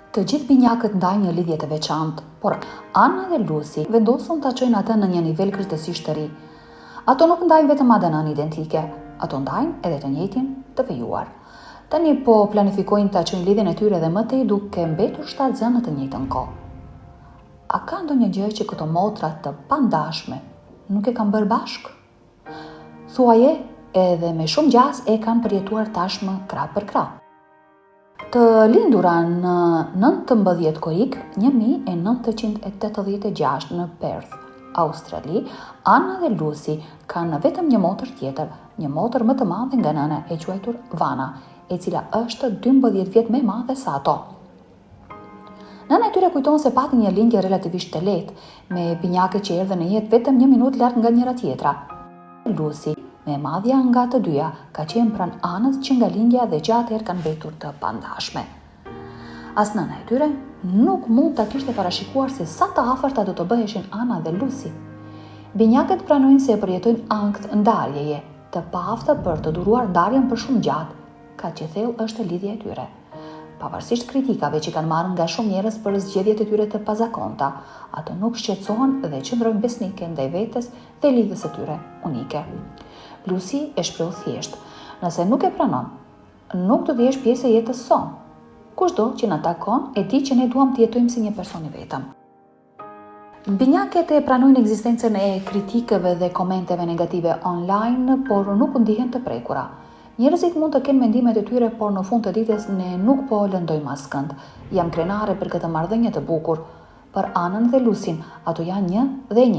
Të gjithë binjakët ndajnë një lidhje të veçantë, por Anna dhe Lucy vendosën ta çojnë atë në një nivel krejtësisht të ri. Ato nuk ndajnë vetëm ADN identike, ato ndajnë edhe të njëjtin të fejuar. Tani po planifikojnë ta çojnë lidhjen e tyre dhe më tej duke mbetur shtatzënë në të njëjtën kohë. A ka ndonjë gjë që këto motra të pandashme nuk e kanë bërë bashkë? Thuaje edhe me shumë gjas e kanë përjetuar tashmë krah për krah. Të lindura në 19 korik 1986 në Perth, Australi, Anna dhe Lucy kanë vetëm një motër tjetër, një motër më të madhe nga nëna e quajtur Vana, e cila është 12 vjet më e madhe se ato. Nëna e tyre kujton se pati një lindje relativisht të lehtë, me binjake që erdhën në jetë vetëm 1 minutë larg nga njëra tjetra. Lucy, me madhja nga të dyja, ka qenë pranë Anës që nga lindja dhe që atëherë kanë mbetur të pandashme. As nëna e tyre nuk mund ta kishte parashikuar se sa të afërta do të bëheshin Anna dhe Lucy. Binjakët pranojnë se e përjetojnë ankth ndarjeje, të pafta për të duruar ndarjen për shumë gjatë, ka që thellë është lidhja e tyre. Pavarësisht kritikave që kanë marrë nga shumë njerëz për zgjedhjet e tyre të pazakonta, ato nuk shqetësohen dhe qëndrojnë besnike ndaj vetes dhe lidhjes së tyre unike. Lucy e shpreh thjesht: nëse nuk e pranon, nuk do të jesh pjesë e jetës sonë. Kushdo që na takon e di që ne duam të jetojmë si një person i vetëm. Binjaket e pranojnë ekzistencën e kritikave dhe komenteve negative online, por nuk ndihen të prekura. Njerëzit mund të kenë mendimet e tyre, por në fund të ditës ne nuk po lëndojmë askënd. Jam krenare për këtë marrëdhënie të bukur. Për Anën dhe Lucyn, ato janë një dhe një.